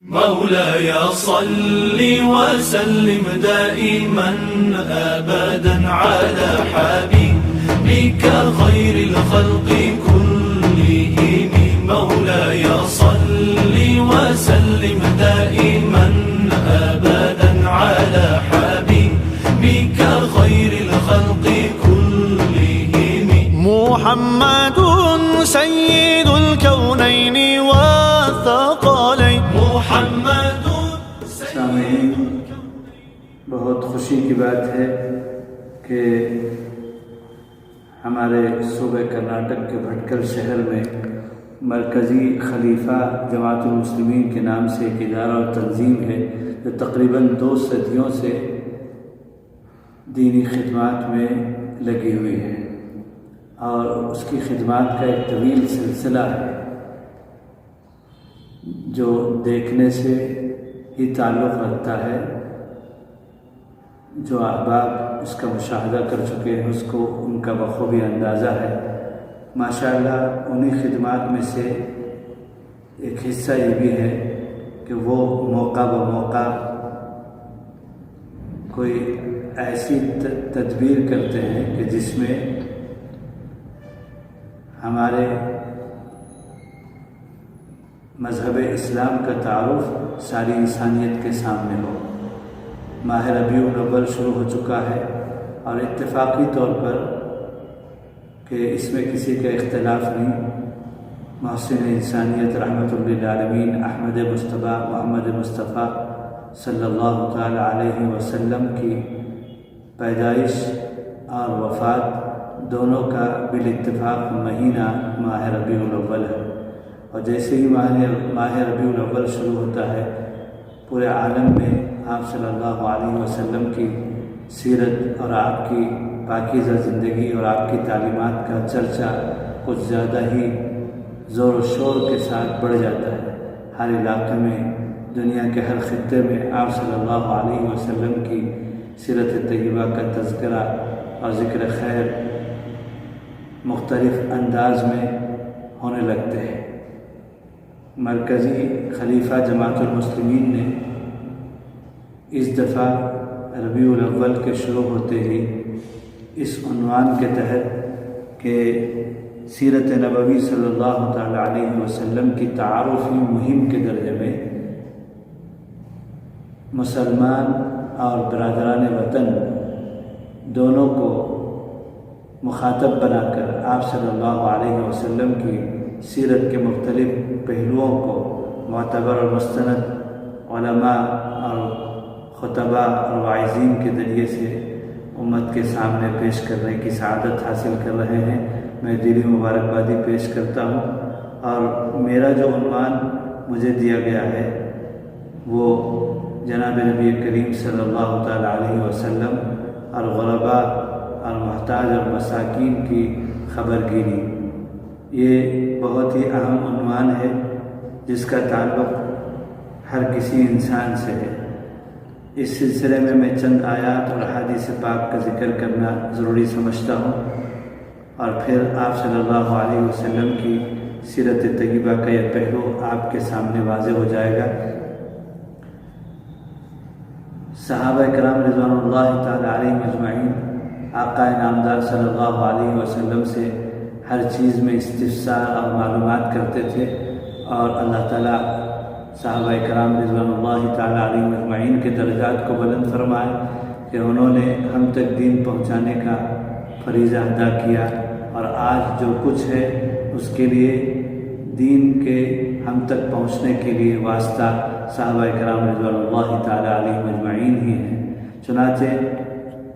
مولاي صل وسلم دائما أبدا على حبيبك خير الخلق كلهم. مولاي صل وسلم دائما أبدا على حبيبك خير الخلق كلهم. محمد سيد الكونين والثقلين. سامعین، بہت خوشی کی بات ہے کہ ہمارے صوبہ کرناٹک کے بھٹکل شہر میں مرکزی خلیفہ جماعت المسلمین کے نام سے ایک ادارہ اور تنظیم ہے جو تقریباً 2 صدیوں سے دینی خدمات میں لگی ہوئی ہے، اور اس کی خدمات کا ایک طویل سلسلہ ہے جو دیکھنے سے ہی تعلق رکھتا ہے. جو احباب اس کا مشاہدہ کر چکے ہیں اس کو ان کا بخوبی اندازہ ہے. ماشاءاللہ انہی خدمات میں سے ایک حصہ یہ بھی ہے کہ وہ موقع بموقع کوئی ایسی تدبیر کرتے ہیں کہ جس میں ہمارے مذہب اسلام کا تعارف ساری انسانیت کے سامنے ہو. ماہ ربیع الاول شروع ہو چکا ہے، اور اتفاقی طور پر کہ اس میں کسی کا اختلاف نہیں، محسن انسانیت رحمۃ للعالمین احمد مصطفیٰ محمد مصطفیٰ صلی اللہ تعالی علیہ وسلم کی پیدائش اور وفات دونوں کا بالاتفاق مہینہ ماہ ربیع الاول ہے. اور جیسے ہی ماہ ربیع الاول شروع ہوتا ہے، پورے عالم میں آپ صلی اللہ علیہ وسلم کی سیرت اور آپ کی پاکیزہ زندگی اور آپ کی تعلیمات کا چرچا کچھ زیادہ ہی زور و شور کے ساتھ بڑھ جاتا ہے. ہر علاقے میں، دنیا کے ہر خطے میں آپ صلی اللہ علیہ وسلم کی سیرت طیبہ کا تذکرہ اور ذکر خیر مختلف انداز میں ہونے لگتے ہیں. مرکزی خلیفہ جماعت المسلمین نے اس دفعہ ربیع الاول کے شروع ہوتے ہی اس عنوان کے تحت کہ سیرت نبوی صلی اللہ تعالی علیہ وسلم کی تعارفی مہم کے درجے میں مسلمان اور برادران وطن دونوں کو مخاطب بنا کر آپ صلی اللہ علیہ وسلم کی سیرت کے مختلف پہلوؤں کو معتبر اور مستند علماء اور خطباء اور واعظین کے ذریعے سے امت کے سامنے پیش کرنے کی سعادت حاصل کر رہے ہیں. میں دلی مبارکبادی پیش کرتا ہوں، اور میرا جو عنوان مجھے دیا گیا ہے وہ جناب نبی کریم صلی اللہ تعالی علیہ وسلم اور غرباء اور محتاج اور مساکین کی خبر گیری. یہ بہت ہی اہم عنوان ہے جس کا تعلق ہر کسی انسان سے ہے. اس سلسلے میں چند آیات اور احادیث پاک کا ذکر کرنا ضروری سمجھتا ہوں، اور پھر آپ صلی اللہ علیہ وسلم کی سیرت طیبہ کا یہ پہلو آپ کے سامنے واضح ہو جائے گا. صحابہ کرام رضوان اللہ تعالی علیہم اجمعین آقا نامدار صلی اللہ علیہ وسلم سے ہر چیز میں استفسار اور معلومات کرتے تھے، اور اللہ تعالیٰ صحابہ کرام رضوان اللہ تعالی علیہم اجمعین کے درجات کو بلند فرمائے کہ انہوں نے ہم تک دین پہنچانے کا فریضہ ادا کیا، اور آج جو کچھ ہے اس کے لیے دین کے ہم تک پہنچنے کے لیے واسطہ صحابہ کرام رضوان اللہ تعالی علیہم اجمعین ہی ہیں. چنانچہ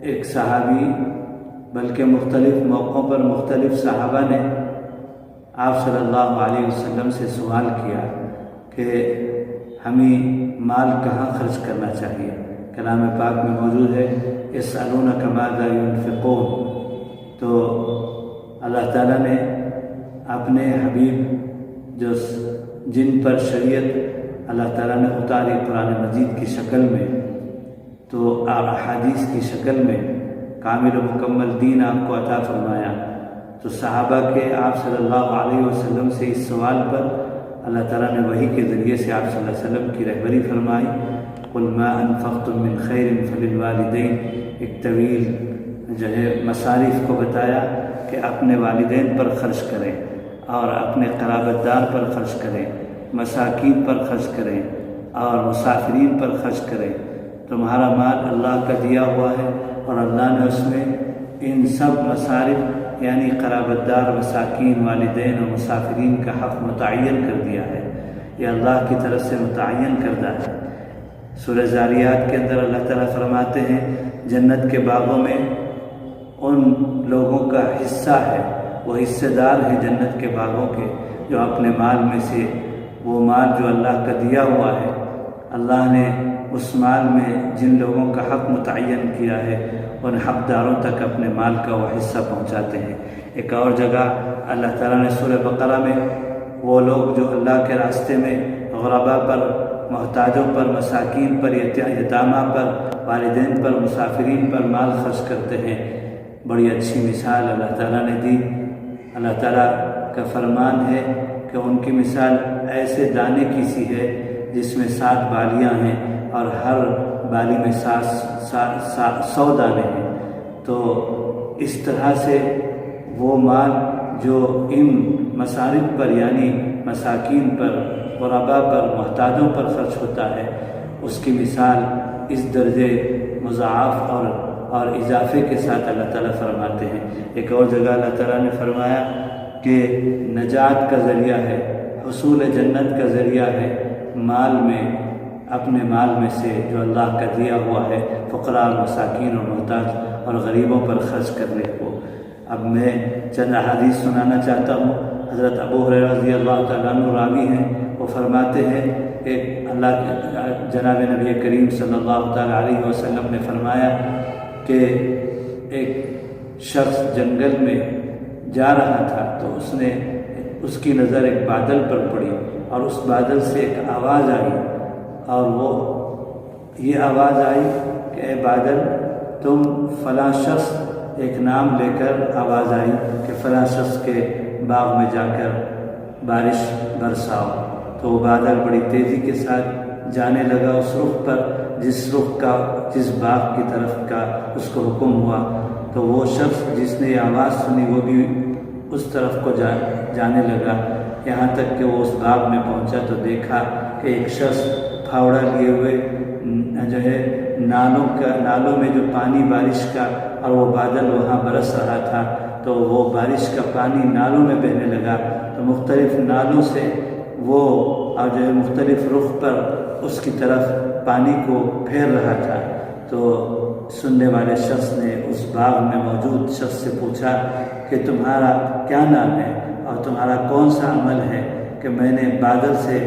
ایک صحابی بلکہ مختلف موقعوں پر مختلف صحابہ نے آپ صلی اللہ علیہ وسلم سے سوال کیا کہ ہمیں مال کہاں خرچ کرنا چاہیے. کلام پاک میں موجود ہے یسألونک ماذا ينفقون. تو اللہ تعالیٰ نے اپنے حبیب جن پر شریعت اللہ تعالیٰ نے اتاری قرآن مجید کی شکل میں تو احادیث کی شکل میں کامل و مکمل دین آپ کو عطا فرمایا، تو صحابہ کے آپ صلی اللہ علیہ وسلم سے اس سوال پر اللہ تعالیٰ نے وحی کے ذریعے سے آپ صلی اللہ علیہ وسلم کی رہبری فرمائی، قل ما انفقتم من خیر فللوالدین، ایک طویل جو ہے مصارف کو بتایا کہ اپنے والدین پر خرچ کریں اور اپنے قرابت دار پر خرچ کریں، مساکین پر خرچ کریں اور مسافرین پر خرچ کریں۔ تمہارا مال اللہ کا دیا ہوا ہے اور اللہ نے اس میں ان سب مصارف یعنی قرابت دار، مساکین، والدین اور مسافرین کا حق متعین کر دیا ہے، یہ اللہ کی طرف سے متعین کردہ ہے۔ سورہ زاریات کے اندر اللہ تعالیٰ فرماتے ہیں جنت کے باغوں میں ان لوگوں کا حصہ ہے، وہ حصے دار ہیں جنت کے باغوں کے، جو اپنے مال میں سے وہ مال جو اللہ کا دیا ہوا ہے، اللہ نے اس مال میں جن لوگوں کا حق متعین کیا ہے ان حقداروں تک اپنے مال کا وہ حصہ پہنچاتے ہیں۔ ایک اور جگہ اللہ تعالیٰ نے سورہ بقرہ میں وہ لوگ جو اللہ کے راستے میں غربا پر، محتاجوں پر، مساکین پر، یتامہ پر، والدین پر، مسافرین پر مال خرچ کرتے ہیں، بڑی اچھی مثال اللہ تعالیٰ نے دی۔ اللہ تعالیٰ کا فرمان ہے کہ ان کی مثال ایسے دانے کی سی ہے جس میں 7 بالیاں ہیں اور ہر بالی میں 100 دانے ہیں۔ تو اس طرح سے وہ مال جو ان مصارف پر یعنی مساکین پر، غربا پر، محتاجوں پر خرچ ہوتا ہے، اس کی مثال اس درجے مضاعف اور اضافے کے ساتھ اللہ تعالیٰ فرماتے ہیں۔ ایک اور جگہ اللہ تعالیٰ نے فرمایا کہ نجات کا ذریعہ ہے، حصول جنت کا ذریعہ ہے مال میں، اپنے مال میں سے جو اللہ کا دیا ہوا ہے فقراء، مساکین اور محتاج اور غریبوں پر خرچ کرنے کو۔ اب میں چند احادیث سنانا چاہتا ہوں۔ حضرت ابو ہریرہ رضی اللہ تعالیٰ عنہ راوی ہیں، وہ فرماتے ہیں کہ جناب نبی کریم صلی اللہ تعالیٰ علیہ وسلم نے فرمایا کہ ایک شخص جنگل میں جا رہا تھا تو اس کی نظر ایک بادل پر پڑی اور اس بادل سے ایک آواز آئی، اور وہ یہ آواز آئی کہ اے بادل، تم فلاں شخص، ایک نام لے کر آواز آئی کہ فلاں شخص کے باغ میں جا کر بارش برساؤ۔ تو وہ بادل بڑی تیزی کے ساتھ جانے لگا اس رخ پر جس باغ کی طرف کا اس کو حکم ہوا۔ تو وہ شخص جس نے یہ آواز سنی وہ بھی اس طرف کو جانے لگا، یہاں تک کہ وہ اس باغ میں پہنچا تو دیکھا کہ ایک شخص پھاوڑا لیے ہوئے جو ہے نالوں میں جو پانی بارش کا، اور وہ بادل وہاں برس رہا تھا تو وہ بارش کا پانی نالوں میں بہنے لگا، تو مختلف نالوں سے وہ جو ہے مختلف رخ پر اس کی طرف پانی کو پھیر رہا تھا۔ تو سننے والے شخص نے اس باغ میں موجود شخص سے پوچھا کہ تمہارا کیا نام ہے اور تمہارا کون سا عمل ہے کہ میں نے بادل سے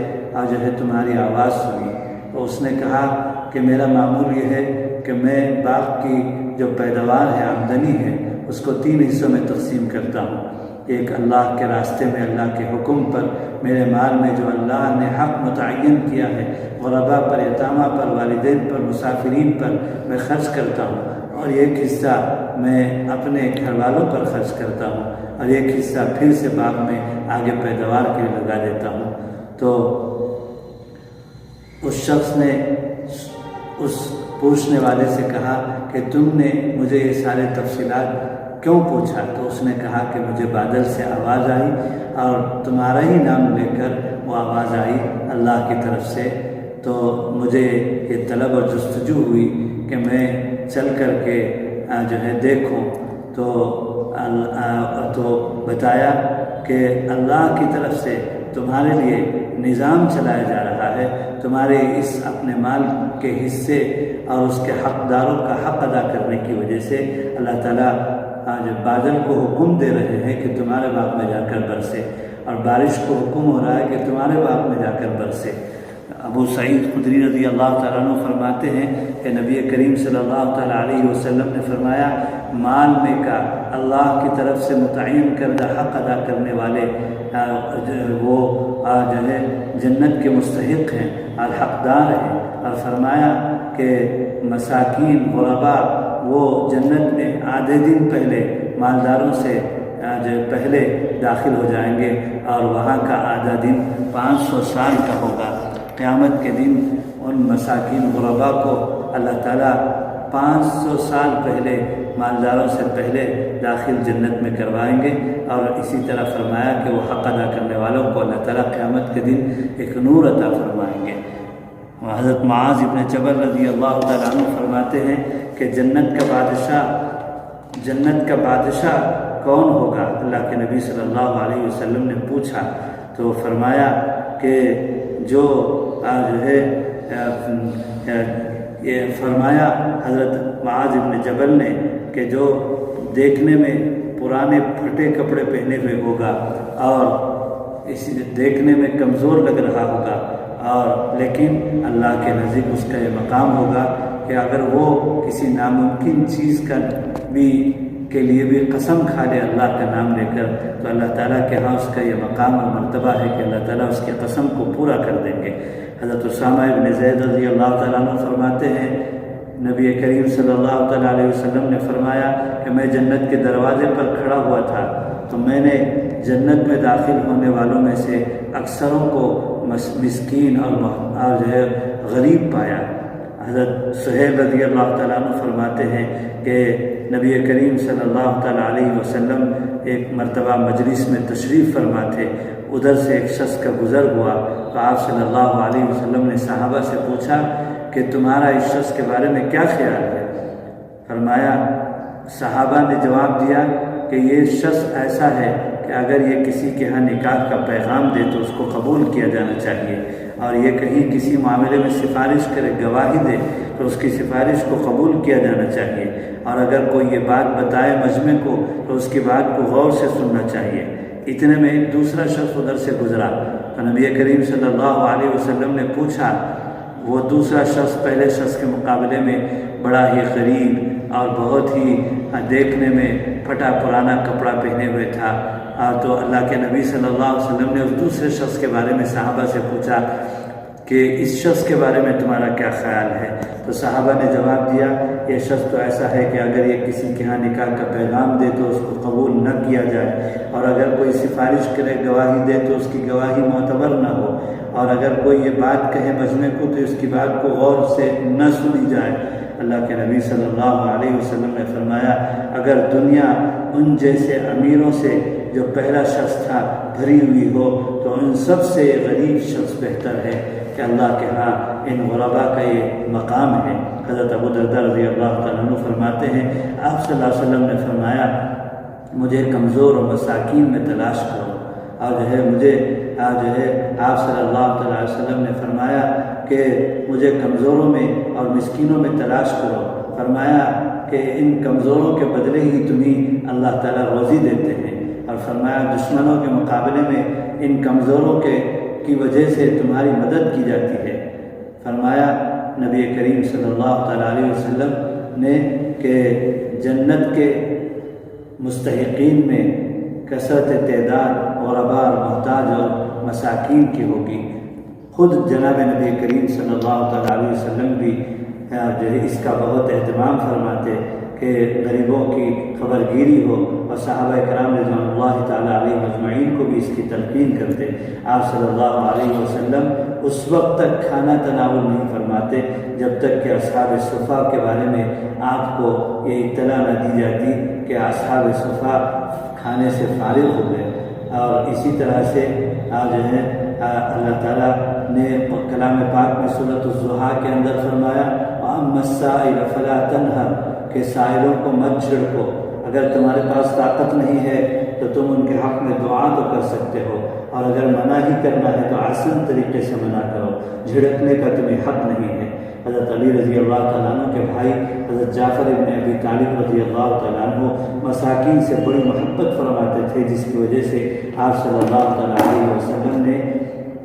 جو ہے تمہاری آواز سنی؟ تو اس نے کہا کہ میرا معمول یہ ہے کہ میں باغ کی جو پیداوار ہے، آمدنی ہے، اس کو 3 حصوں میں تقسیم کرتا ہوں۔ ایک اللہ کے راستے میں اللہ کے حکم پر میرے مال میں جو اللہ نے حق متعین کیا ہے، غربا پر، یتامہ پر، والدین پر، مسافرین پر میں خرچ کرتا ہوں، اور ایک حصہ میں اپنے گھر والوں پر خرچ کرتا ہوں، اور ایک حصہ پھر سے باغ میں آگے پیداوار کے لیے لگا دیتا ہوں۔ تو اس شخص نے اس پوچھنے والے سے کہا کہ تم نے مجھے یہ سارے تفصیلات کیوں پوچھا؟ تو اس نے کہا کہ مجھے بادل سے آواز آئی اور تمہارا ہی نام لے کر وہ آواز آئی اللہ کی طرف سے، تو مجھے یہ طلب اور جستجو ہوئی کہ میں چل کر کے جو ہے دیکھوں۔ تو بتایا کہ اللہ کی طرف سے تمہارے لیے نظام چلایا جا رہا ہے، تمہارے اس اپنے مال کے حصے اور اس کے حقداروں کا حق ادا کرنے کی وجہ سے اللہ تعالیٰ آج بادل کو حکم دے رہے ہیں کہ تمہارے باغ میں جا کر برسے، اور بارش کو حکم ہو رہا ہے کہ تمہارے باغ میں جا کر برسے۔ ابو سعید خدری رضی اللہ تعالیٰ عنہ فرماتے ہیں کہ نبی کریم صلی اللہ تعالیٰ علیہ وسلم نے فرمایا، مال میں کا اللہ کی طرف سے متعین کردہ حق ادا کرنے والے وہ جو ہے جنت کے مستحق ہیں اور حقدار ہیں، اور فرمایا کہ مساکین، غربا وہ جنت میں آدھے دن پہلے مالداروں سے جو پہلے داخل ہو جائیں گے، اور وہاں کا آدھا دن 500 سال کا ہوگا۔ قیامت کے دن ان مساکین غربا کو اللہ تعالیٰ 500 سال پہلے مالداروں سے پہلے داخل جنت میں کروائیں گے، اور اسی طرح فرمایا کہ وہ حق ادا کرنے والوں کو اللہ تعالیٰ قیامت کے دن ایک نور عطا فرمائیں گے۔ حضرت معاذ ابن جبل رضی اللہ تعالیٰ عنہ فرماتے ہیں کہ جنت کا بادشاہ کون ہوگا؟ اللہ کے نبی صلی اللہ علیہ وسلم نے پوچھا تو فرمایا کہ جو ہے یہ فرمایا حضرت معاذ ابن جبل نے کہ جو دیکھنے میں پرانے پھٹے کپڑے پہنے ہوئے ہوگا اور اسی دیکھنے میں کمزور لگ رہا ہوگا، اور لیکن اللہ کے نزدیک اس کا یہ مقام ہوگا کہ اگر وہ کسی ناممکن چیز کے لیے بھی قسم کھا لے اللہ کا نام لے کر، تو اللہ تعالیٰ کے ہاں اس کا یہ مقام اور مرتبہ ہے کہ اللہ تعالیٰ اس کی قسم کو پورا کر دیں گے۔ حضرت اسامہ ابن زید رضی اللہ تعالیٰ عنہ فرماتے ہیں نبی کریم صلی اللہ تعالیٰ علیہ وسلم نے فرمایا کہ میں جنت کے دروازے پر کھڑا ہوا تھا تو میں نے جنت میں داخل ہونے والوں میں سے اکثروں کو مسکین اور جو ہے غریب پایا۔ حضرت سہیل رضی اللہ تعالیٰ عنہ فرماتے ہیں کہ نبی کریم صلی اللہ تعالیٰ علیہ وسلم ایک مرتبہ مجلس میں تشریف فرما تھے، ادھر سے ایک شخص کا گزر ہوا تو آپ صلی اللہ علیہ وسلم نے صحابہ سے پوچھا کہ تمہارا اس شخص کے بارے میں کیا خیال ہے؟ فرمایا، صحابہ نے جواب دیا کہ یہ شخص ایسا ہے کہ اگر یہ کسی کے ہاں نکاح کا پیغام دے تو اس کو قبول کیا جانا چاہیے، اور یہ کہیں کسی معاملے میں سفارش کرے، گواہی دے تو اس کی سفارش کو قبول کیا جانا چاہیے، اور اگر کوئی یہ بات بتائے مجمع کو تو اس کی بات کو غور سے سننا چاہیے۔ اتنے میں ایک دوسرا شخص ادھر سے گزرا تو نبی کریم صلی اللہ علیہ وسلم نے پوچھا، وہ دوسرا شخص پہلے شخص کے مقابلے میں بڑا ہی غریب اور بہت ہی دیکھنے میں پھٹا پرانا کپڑا پہنے ہوئے تھا، تو اللہ کے نبی صلی اللہ علیہ وسلم نے اس دوسرے شخص کے بارے میں صحابہ سے پوچھا کہ اس شخص کے بارے میں تمہارا کیا خیال ہے؟ تو صحابہ نے جواب دیا، یہ شخص تو ایسا ہے کہ اگر یہ کسی کے ہاں نکاح کا پیغام دے تو اس کو قبول نہ کیا جائے، اور اگر کوئی سفارش کرے، گواہی دے تو اس کی گواہی معتبر نہ ہو، اور اگر کوئی یہ بات کہے مجمع کو تو اس کی بات کو غور سے نہ سنی جائے۔ اللہ کے نبی صلی اللہ علیہ وسلم نے فرمایا، اگر دنیا ان جیسے امیروں سے جو پہلا شخص تھا بھری ہوئی ہو تو ان سب سے غریب شخص بہتر ہے کہ اللہ کے ہاں ان غربا کا یہ مقام ہے۔ حضرت ابو درداء رضی اللہ تعالیٰ عنہ فرماتے ہیں آپ صلی اللہ علیہ وسلم نے فرمایا، مجھے کمزور اور مساکین میں تلاش کرو، اور جو ہے مجھے آپ صلی اللہ تعالیٰ علیہ وسلم نے فرمایا کہ مجھے کمزوروں میں اور مسکینوں میں تلاش کرو، فرمایا کہ ان کمزوروں کے بدلے ہی تمہیں اللہ تعالیٰ روزی دیتے ہیں، اور فرمایا دشمنوں کے مقابلے میں ان کمزوروں کی وجہ سے تمہاری مدد کی جاتی ہے۔ فرمایا نبی کریم صلی اللہ تعالیٰ علیہ وسلم نے کہ جنت کے مستحقین میں کثرت تعداد غربا اور محتاج اور مساکین کی ہوگی۔ خود جناب نبی کریم صلی اللہ تعالیٰ علیہ وسلم بھی جو ہے اس کا بہت اہتمام فرماتے کہ غریبوں کی خبر گیری ہو، اور صحابہ کرام رضوان اللہ تعالیٰ علیہ مجمعین کو بھی اس کی تلقین کرتے۔ آپ صلی اللہ علیہ وسلم اس وقت تک کھانا تناول نہیں فرماتے جب تک کہ اصحاب صفا کے بارے میں آپ کو یہ اطلاع نہ دی جاتی کہ اصحاب صفا کھانے سے فارغ ہو گئے۔ اور اسی طرح سے جو ہے اللہ تعالیٰ نے کلام پاک میں سورۃ الضحیٰ کے اندر فرمایا، وَأَمَّا السَّائِلَ فَلَا تَنْهَرْ، کہ سائلوں کو مت جھڑکو، اگر تمہارے پاس طاقت نہیں ہے تو تم ان کے حق میں دعا تو کر سکتے ہو، اور اگر منع ہی کرنا ہے تو آسان طریقے سے منع کرو، جھڑکنے کا تمہیں حق نہیں ہے۔ حضرت علی رضی اللہ تعالیٰ عنہ کے بھائی حضرت جعفر ابن ابی طالب رضی اللہ تعالیٰ عنہ مساکین سے بڑی محبت فرماتے تھے، جس کی وجہ سے آپ صلی اللہ تعالیٰ علیہ وسلم نے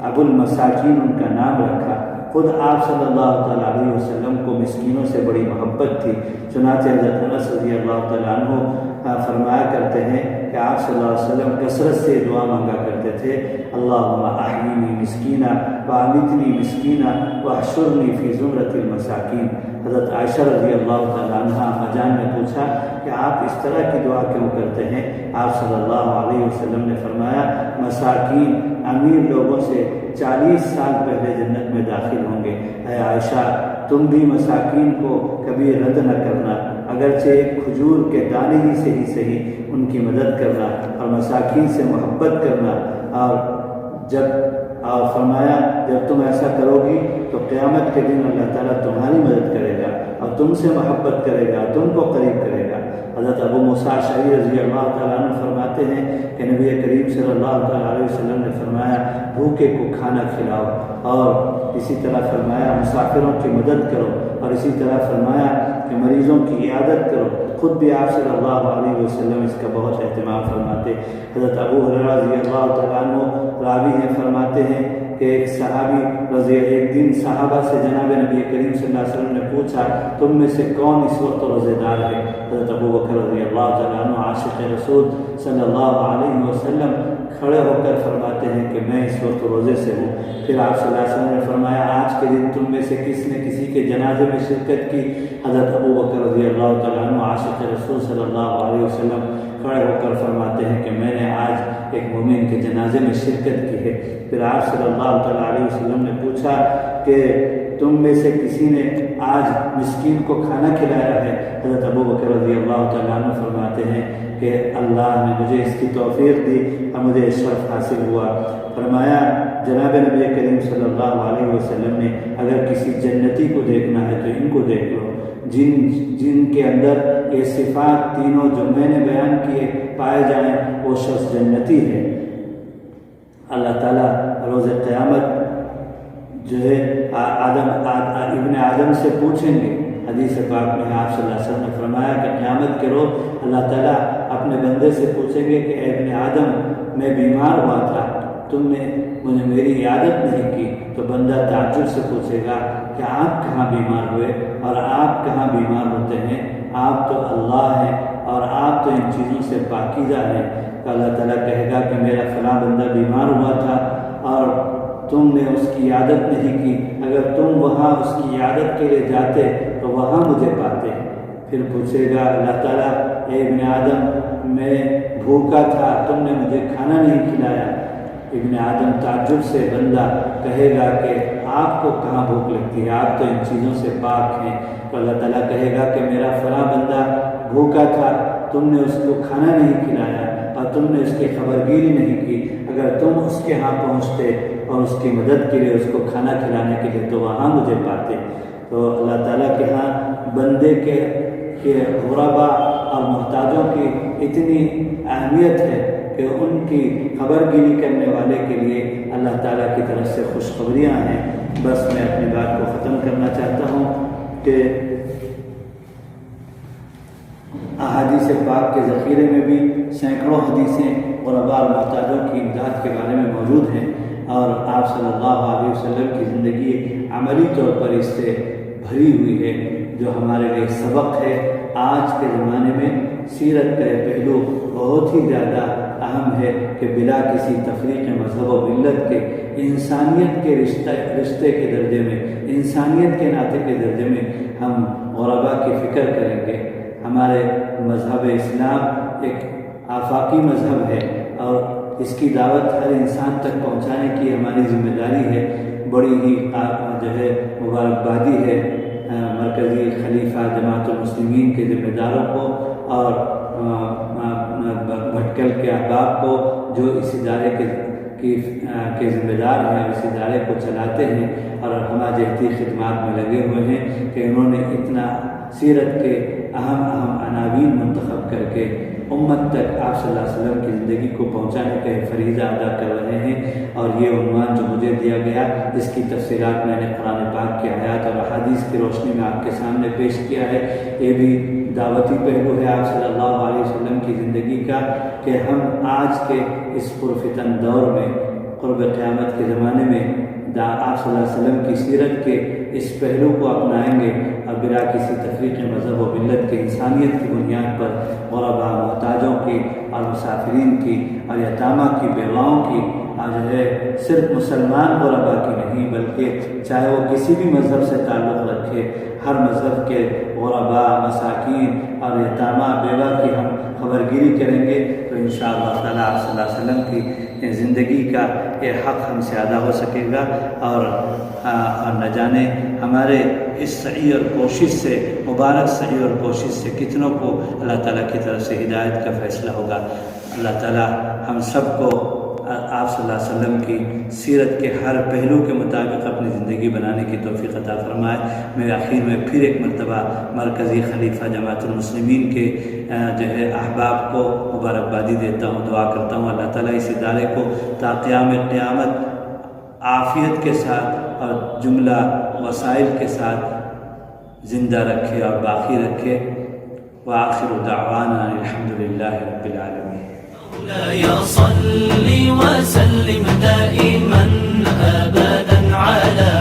ابو المساکین ان کا نام رکھا۔ خود آپ صلی اللہ تعالیٰ علیہ وسلم کو مسکینوں سے بڑی محبت تھی، چنانچہ حضرت انس رضی اللہ تعالیٰ عنہ فرمایا کرتے ہیں کہ آپ صلی اللہ علیہ وسلم کثرت سے دعا مانگا کرتے تھے، اللہم احیینی مسکینہ وامیتنی مسکینہ واحشرنی فی زمرۃ المساکین۔ حضرت عائشہ رضی اللہ تعالیٰ عنہ اما جان نے پوچھا کہ آپ اس طرح کی دعا کیوں کرتے ہیں؟ آپ صلی اللہ علیہ وسلم نے فرمایا، مساکین امیر لوگوں سے 40 سال پہلے جنت میں داخل ہوں گے۔ اے عائشہ، تم بھی مساکین کو کبھی رد نہ کرنا، اگرچہ ایک کھجور کے دانے ہی سے ہی صحیح ان کی مدد کرنا اور مساکین سے محبت کرنا، اور فرمایا جب تم ایسا کرو گی تو قیامت کے دن اللہ تعالیٰ تمہاری مدد کرے گا اور تم سے محبت کرے گا، تم کو قریب کرے گا۔ حضرت ابو موسیٰ اشعری رضی اللہ تعالیٰ عنہ فرماتے ہیں کہ نبی کریم صلی اللہ تعالیٰ علیہ وسلم نے فرمایا، بھوکے کو کھانا کھلاؤ، اور اسی طرح فرمایا مسافروں کی مدد کرو، اور اسی طرح فرمایا کہ مریضوں کی عیادت کرو۔ خود بھی آپ صلی اللہ علیہ وسلم اس کا بہت اہتمام فرماتے۔ حضرت ابو ہریرہ رضی اللہ تعالیٰ عنہ راوی ہیں، فرماتے ہیں کہ ایک صحابی ایک دن صحابہ سے جناب نبی کریم صلی اللہ علیہ وسلم نے پوچھا، تم میں سے کون اس وقت روزے دار ہے؟ حضرت ابو بکر رضی اللہ تعالیٰ عنہ عاشق رسول صلی اللہ علیہ وسلم کھڑے ہو کر فرماتے ہیں کہ میں اس وقت روزے سے ہوں۔ پھر آپ صلی اللہ علیہ وسلم نے فرمایا، آج کے دن تم میں سے کس نے کسی کے جنازے میں شرکت کی؟ حضرت ابو بکر رضی اللہ تعالیٰ عنہ عاشق رسول صلی اللہ علیہ وسلم کھڑے ہو کر فرماتے ہیں کہ میں نے آج ایک مومن کے جنازے میں شرکت کی ہے۔ پھر آپ صلی اللہ تعالیٰ علیہ وسلم نے پوچھا کہ تم میں سے کسی نے آج مسکین کو کھانا کھلایا ہے؟ حضرت ابو بکر رضی اللہ تعالیٰ عنہ فرماتے ہیں کہ اللہ نے مجھے اس کی توفیق دی اور مجھے شرف حاصل ہوا۔ فرمایا جناب نبی کریم صلی اللہ علیہ وسلم نے اگر کسی جنتی کو دیکھنا ہے تو ان کو دیکھ لو، جن کے اندر یہ صفات تینوں جو میں نے بیان کیے پائے جائیں وہ شخص جنتی ہے۔ اللہ تعالیٰ روز قیامت جو ہے ابن آدم سے پوچھیں گے۔ حدیث پاک میں آپ صلی اللہ علیہ وسلم نے فرمایا کہ قیامت کے روز اللہ تعالیٰ اپنے بندے سے پوچھیں گے کہ اے ابن آدم، میں بیمار ہوا تھا، تم نے مجھے میری عیادت نہیں کی۔ تو بندہ تعجب سے پوچھے گا کہ آپ کہاں بیمار ہوئے اور آپ کہاں بیمار ہوتے ہیں؟ آپ تو اللہ ہیں اور آپ تو ان چیزوں سے پاکیزہ ہیں۔ تو اللہ تعالیٰ کہے گا کہ میرا فلاں بندہ بیمار ہوا تھا اور تم نے اس کی عیادت نہیں کی، اگر تم وہاں اس کی عیادت کے لیے جاتے تو وہاں مجھے پاتے۔ پھر پوچھے گا اللہ تعالیٰ، اے ابن آدم، میں بھوکا تھا، تم نے مجھے کھانا نہیں کھلایا۔ ابن آدم تعجب سے بندہ کہے گا کہ آپ کو کہاں بھوک لگتی ہے، آپ تو ان چیزوں سے پاک ہیں۔ تو اللہ تعالیٰ کہے گا کہ میرا فلاں بندہ بھوکا تھا، تم نے اس کو کھانا نہیں کھلایا اور تم نے اس کی خبرگیری نہیں کی، اگر تم اس کے ہاں پہنچتے اور اس کی مدد کے لیے اس کو کھانا کھلانے کے لیے تو وہاں مجھے پاتے۔ تو اللہ تعالیٰ کے ہاں بندے کے غربا اور محتاجوں کی اتنی اہمیت ہے کہ ان کی خبرگیری کرنے والے کے لیے اللہ تعالیٰ کی طرف سے خوشخبریاں ہیں۔ بس میں اپنی بات کو ختم کرنا چاہتا ہوں کہ احادیث پاک کے ذخیرے میں بھی سینکڑوں حدیثیں غربا اور محتاجوں کی امداد کے بارے میں موجود ہیں، اور آپ صلی اللہ علیہ وسلم کی زندگی عملی طور پر اس سے بھری ہوئی ہے، جو ہمارے لیے سبق ہے۔ آج کے زمانے میں سیرت کا یہ پہلو بہت ہی زیادہ اہم ہے کہ بلا کسی تفریق مذہب و ملت کے انسانیت کے رشتے کے درجے میں، انسانیت کے ناطے کے درجے میں ہم غربا کی فکر کریں گے۔ ہمارے مذہب اسلام ایک آفاقی مذہب ہے اور اس کی دعوت ہر انسان تک پہنچانے کی ہماری ذمہ داری ہے۔ بڑی ہی جو ہے مبارکبادی ہے مرکزی خلیفہ جماعت المسلمین کے ذمہ داروں کو اور بھٹکل کے احباب کو جو اس ادارے کے ذمہ دار ہیں، اس ادارے کو چلاتے ہیں اور ہمہ جہتی خدمات میں لگے ہوئے ہیں کہ انہوں نے اتنا سیرت کے اہم عناوین منتخب کر کے امت تک آپ صلی اللہ علیہ وسلم کی زندگی کو پہنچانے کا فریضہ ادا کر رہے ہیں۔ اور یہ عنوان جو مجھے دیا گیا، اس کی تفصیلات میں نے قرآن پاک کی آیات اور احادیث کی روشنی میں آپ کے سامنے پیش کیا ہے۔ یہ بھی دعوتی پہلو ہے آپ صلی اللہ علیہ وسلم کی زندگی کا کہ ہم آج کے اس پرفتن دور میں قرب قیامت کے زمانے میں آپ صلی اللہ علیہ وسلم کی سیرت کے اس پہلو کو اپنائیں گے اور بلا کسی تفریق مذہب و ملت کے انسانیت کی بنیاد پر غربا محتاجوں کی اور مسافرین کی اور یتامہ کی بیواؤں کی اور جو ہے صرف مسلمان غربا کی نہیں بلکہ چاہے وہ کسی بھی مذہب سے تعلق رکھے ہر مذہب کے غربا مساکین اور یتامہ بیوہ کی ہم خبرگیری کریں گے تو انشاءاللہ تعالی آپ صلی اللہ علیہ وسلم کی زندگی کا یہ حق ہم سے ادا ہو سکے گا اور نہ جانے ہمارے اس سعی اور کوشش سے مبارک سعی اور کوشش سے کتنوں کو اللہ تعالیٰ کی طرف سے ہدایت کا فیصلہ ہوگا۔ اللہ تعالیٰ ہم سب کو آپ صلی اللہ علیہ وسلم کی سیرت کے ہر پہلو کے مطابق اپنی زندگی بنانے کی توفیق عطا فرمائے۔ میں آخر میں پھر ایک مرتبہ مرکزی خلیفہ جماعت المسلمین کے جو ہے احباب کو مبارکبادی دیتا ہوں، دعا کرتا ہوں اللہ تعالیٰ اس ادارے کو تا قیام قیامت عافیت کے ساتھ اور جملہ وسائل کے ساتھ زندہ رکھے اور باقی رکھے۔ وآخر دعوانا الحمدللہ رب العالمین۔ مولاي صل وسلم دائما أبدا على